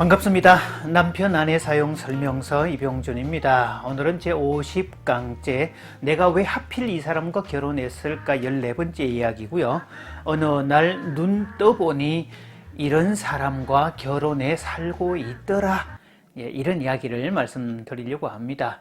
반갑습니다. 남편 아내 사용 설명서 이병준입니다. 오늘은 제 50강째 내가 왜 하필 이 사람과 결혼했을까 14번째 이야기고요. 어느 날 눈 떠보니 이런 사람과 결혼해 살고 있더라. 이런 이야기를 말씀드리려고 합니다.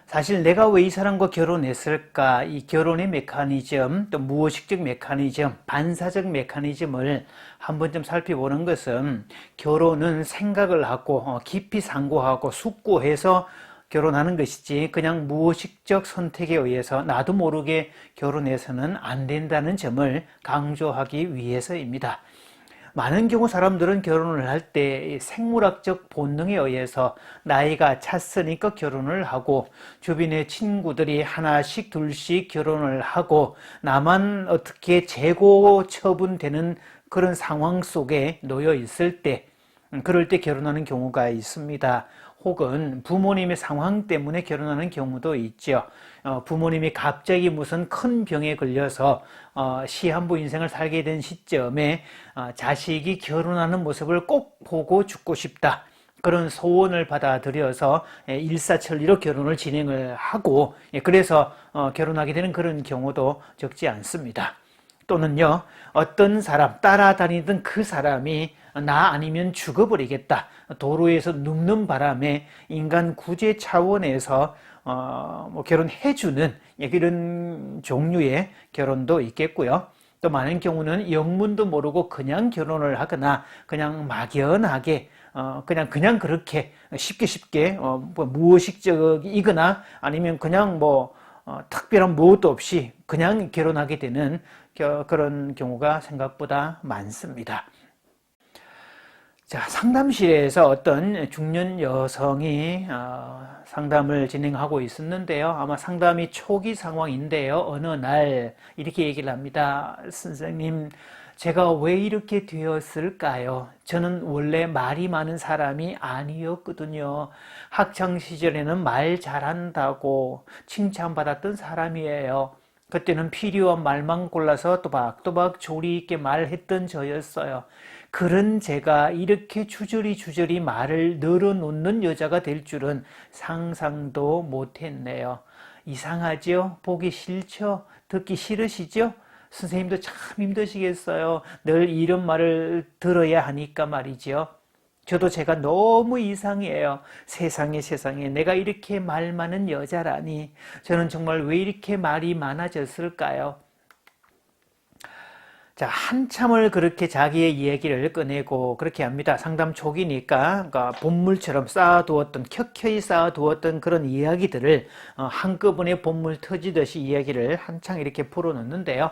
사실 내가 왜 이 사람과 결혼했을까, 이 결혼의 메커니즘, 또 무의식적 메커니즘, 반사적 메커니즘을 한 번쯤 살펴보는 것은 결혼은 생각을 하고 깊이 상고하고 숙고해서 결혼하는 것이지 그냥 무의식적 선택에 의해서 나도 모르게 결혼해서는 안 된다는 점을 강조하기 위해서입니다. 많은 경우 사람들은 결혼을 할 때 생물학적 본능에 의해서 나이가 찼으니까 결혼을 하고 주변의 친구들이 하나씩 둘씩 결혼을 하고 나만 어떻게 재고 처분되는 그런 상황 속에 놓여 있을 때 그럴 때 결혼하는 경우가 있습니다. 혹은 부모님의 상황 때문에 결혼하는 경우도 있죠. 부모님이 갑자기 무슨 큰 병에 걸려서 시한부 인생을 살게 된 시점에 자식이 결혼하는 모습을 꼭 보고 죽고 싶다. 그런 소원을 받아들여서 일사천리로 결혼을 진행을 하고 그래서 결혼하게 되는 그런 경우도 적지 않습니다. 또는요, 어떤 사람, 따라다니던 그 사람이 나 아니면 죽어버리겠다. 도로에서 눕는 바람에 인간 구제 차원에서 결혼해주는 이런 종류의 결혼도 있겠고요. 또 많은 경우는 영문도 모르고 그냥 결혼을 하거나 그냥 막연하게 그냥 그렇게 쉽게 무의식적이거나 아니면 그냥 특별한 무엇도 없이 그냥 결혼하게 되는 그런 경우가 생각보다 많습니다. 자, 상담실에서 어떤 중년 여성이 상담을 진행하고 있었는데요. 아마 상담이 초기 상황인데요. 어느 날 이렇게 얘기를 합니다. 선생님, 제가 왜 이렇게 되었을까요? 저는 원래 말이 많은 사람이 아니었거든요. 학창 시절에는 말 잘한다고 칭찬받았던 사람이에요. 그때는 필요한 말만 골라서 또박또박 조리 있게 말했던 저였어요. 그런 제가 이렇게 주저리 말을 늘어놓는 여자가 될 줄은 상상도 못했네요. 이상하죠? 보기 싫죠? 듣기 싫으시죠? 선생님도 참 힘드시겠어요. 늘 이런 말을 들어야 하니까 말이죠. 저도 제가 너무 이상해요. 세상에 내가 이렇게 말 많은 여자라니. 저는 정말 왜 이렇게 말이 많아졌을까요? 자, 한참을 그렇게 자기의 이야기를 꺼내고 그렇게 합니다. 상담 초기니까 그러니까 본물처럼 켜켜이 쌓아두었던 그런 이야기들을 한꺼번에 본물 터지듯이 이야기를 한창 이렇게 풀어놓는데요.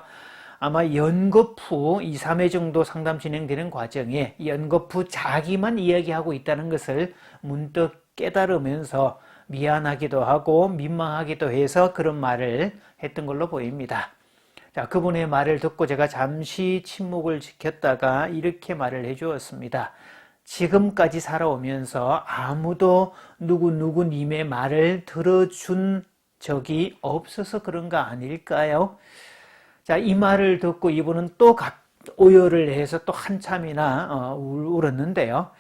아마 연급 후 2, 3회 정도 상담 진행되는 과정에 연급 후 자기만 이야기하고 있다는 것을 문득 깨달으면서 미안하기도 하고 민망하기도 해서 그런 말을 했던 걸로 보입니다. 자, 그분의 말을 듣고 제가 잠시 침묵을 지켰다가 이렇게 말을 해주었습니다. 지금까지 살아오면서 아무도 누구님의 말을 들어준 적이 없어서 그런가 아닐까요? 자, 이 말을 듣고 이분은 또 오열을 해서 또 한참이나 울었는데요.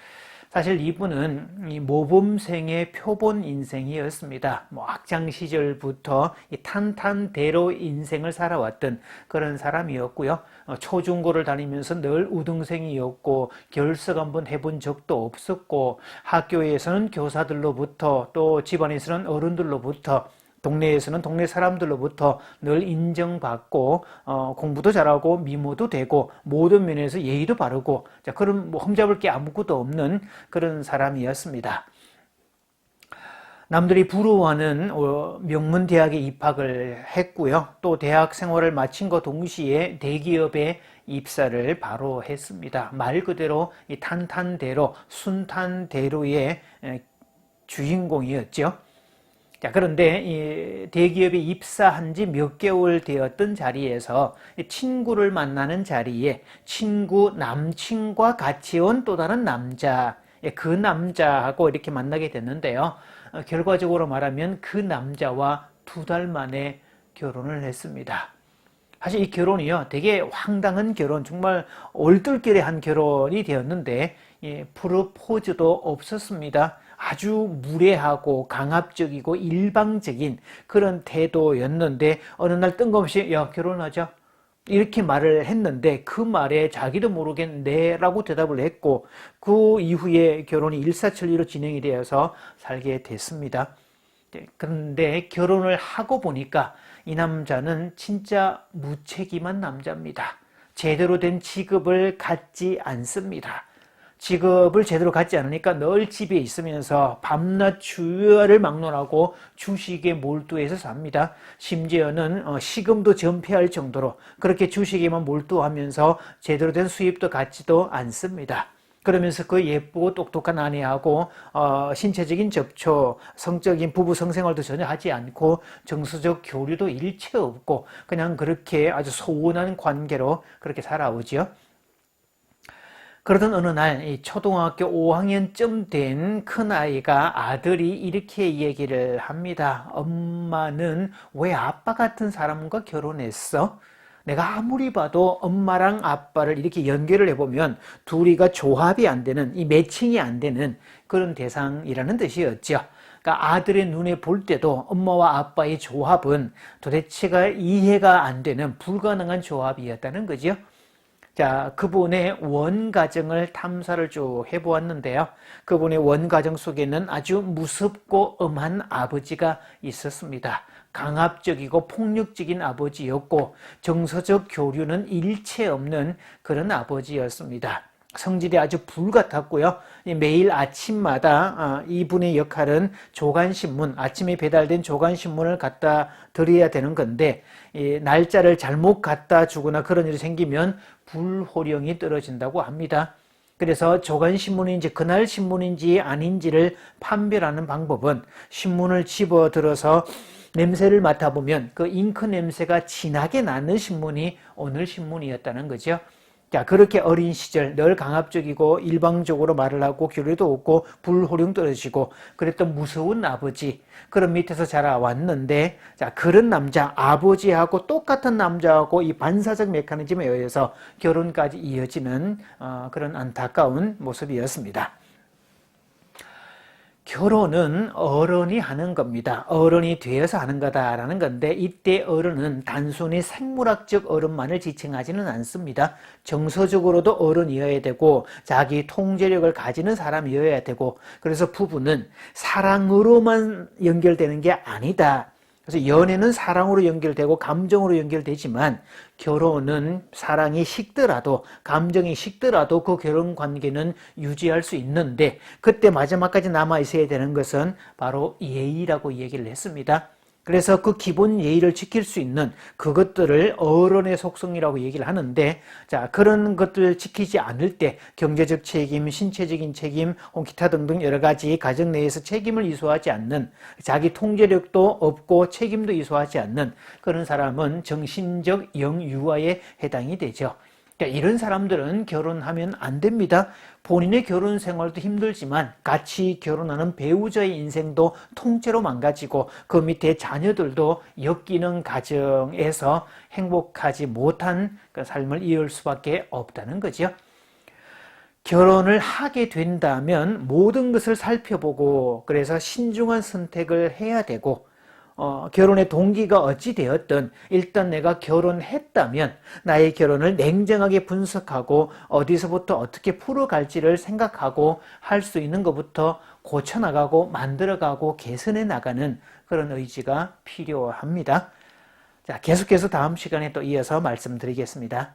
사실 이분은 이 모범생의 표본 인생이었습니다. 학창 시절부터 이 탄탄대로 인생을 살아왔던 그런 사람이었고요. 초중고를 다니면서 늘 우등생이었고 결석 한번 해본 적도 없었고 학교에서는 교사들로부터 또 집안에서는 어른들로부터 동네에서는 동네 사람들로부터 늘 인정받고 공부도 잘하고 미모도 되고 모든 면에서 예의도 바르고 그런 흠잡을 게 아무것도 없는 그런 사람이었습니다. 남들이 부러워하는 명문대학에 입학을 했고요. 또 대학 생활을 마친 것 동시에 대기업에 입사를 바로 했습니다. 말 그대로 이 탄탄대로 순탄대로의 주인공이었죠. 자, 그런데 이 대기업에 입사한 지 몇 개월 되었던 자리에서 친구를 만나는 자리에 남친과 같이 온 또 다른 남자, 그 남자하고 이렇게 만나게 됐는데요. 결과적으로 말하면 그 남자와 2달 만에 결혼을 했습니다. 사실 이 결혼이요, 되게 황당한 결혼, 정말 얼떨결에 한 결혼이 되었는데 프로포즈도 없었습니다. 아주 무례하고 강압적이고 일방적인 그런 태도였는데 어느 날 뜬금없이 야 결혼하자 이렇게 말을 했는데 그 말에 자기도 모르게 네라고 대답을 했고 그 이후에 결혼이 일사천리로 진행이 되어서 살게 됐습니다. 그런데 결혼을 하고 보니까 이 남자는 진짜 무책임한 남자입니다. 제대로 된 직업을 갖지 않습니다. 직업을 제대로 갖지 않으니까 늘 집에 있으면서 밤낮 주야를 막론하고 주식에 몰두해서 삽니다. 심지어는 시금도 전폐할 정도로 그렇게 주식에만 몰두하면서 제대로 된 수입도 갖지도 않습니다. 그러면서 그 예쁘고 똑똑한 아내하고 신체적인 접촉, 성적인 부부 성생활도 전혀 하지 않고 정서적 교류도 일체 없고 그냥 그렇게 아주 소원한 관계로 그렇게 살아오죠. 그러던 어느 날 초등학교 5학년쯤 된 큰아이가 아들이 이렇게 얘기를 합니다. 엄마는 왜 아빠 같은 사람과 결혼했어? 내가 아무리 봐도 엄마랑 아빠를 이렇게 연결을 해보면 둘이가 조합이 안 되는, 이 매칭이 안 되는 그런 대상이라는 뜻이었죠. 그러니까 아들의 눈에 볼 때도 엄마와 아빠의 조합은 도대체가 이해가 안 되는 불가능한 조합이었다는 거죠. 자, 그분의 원가정을 탐사를 쭉 해보았는데요. 그분의 원가정 속에는 아주 무섭고 엄한 아버지가 있었습니다. 강압적이고 폭력적인 아버지였고 정서적 교류는 일체 없는 그런 아버지였습니다. 성질이 아주 불같았고요. 매일 아침마다 이분의 역할은 조간신문, 아침에 배달된 조간신문을 갖다 드려야 되는 건데 날짜를 잘못 갖다 주거나 그런 일이 생기면 불호령이 떨어진다고 합니다. 그래서 조간신문인지 그날 신문인지 아닌지를 판별하는 방법은 신문을 집어들어서 냄새를 맡아보면 그 잉크 냄새가 진하게 나는 신문이 오늘 신문이었다는 거죠. 자, 그렇게 어린 시절 늘 강압적이고 일방적으로 말을 하고 교류도 없고 불호령 떨어지고 그랬던 무서운 아버지, 그런 밑에서 자라왔는데, 자, 그런 남자, 아버지하고 똑같은 남자하고 이 반사적 메커니즘에 의해서 결혼까지 이어지는 그런 안타까운 모습이었습니다. 결혼은 어른이 하는 겁니다. 어른이 되어서 하는 거다라는 건데 이때 어른은 단순히 생물학적 어른만을 지칭하지는 않습니다. 정서적으로도 어른이어야 되고 자기 통제력을 가지는 사람이어야 되고 그래서 부부는 사랑으로만 연결되는 게 아니다. 그래서 연애는 사랑으로 연결되고 감정으로 연결되지만 결혼은 사랑이 식더라도 감정이 식더라도 그 결혼 관계는 유지할 수 있는데 그때 마지막까지 남아 있어야 되는 것은 바로 예의라고 얘기를 했습니다. 그래서 그 기본 예의를 지킬 수 있는 그것들을 어른의 속성이라고 얘기를 하는데, 자, 그런 것들을 지키지 않을 때 경제적 책임, 신체적인 책임, 기타 등등 여러 가지 가정 내에서 책임을 이수하지 않는, 자기 통제력도 없고 책임도 이수하지 않는 그런 사람은 정신적 영유아에 해당이 되죠. 그러니까 이런 사람들은 결혼하면 안 됩니다. 본인의 결혼 생활도 힘들지만 같이 결혼하는 배우자의 인생도 통째로 망가지고 그 밑에 자녀들도 엮이는 가정에서 행복하지 못한 그 삶을 이을 수밖에 없다는 거죠. 결혼을 하게 된다면 모든 것을 살펴보고 그래서 신중한 선택을 해야 되고 결혼의 동기가 어찌 되었든 일단 내가 결혼했다면 나의 결혼을 냉정하게 분석하고 어디서부터 어떻게 풀어갈지를 생각하고 할 수 있는 것부터 고쳐나가고 만들어가고 개선해 나가는 그런 의지가 필요합니다. 자, 계속해서 다음 시간에 또 이어서 말씀드리겠습니다.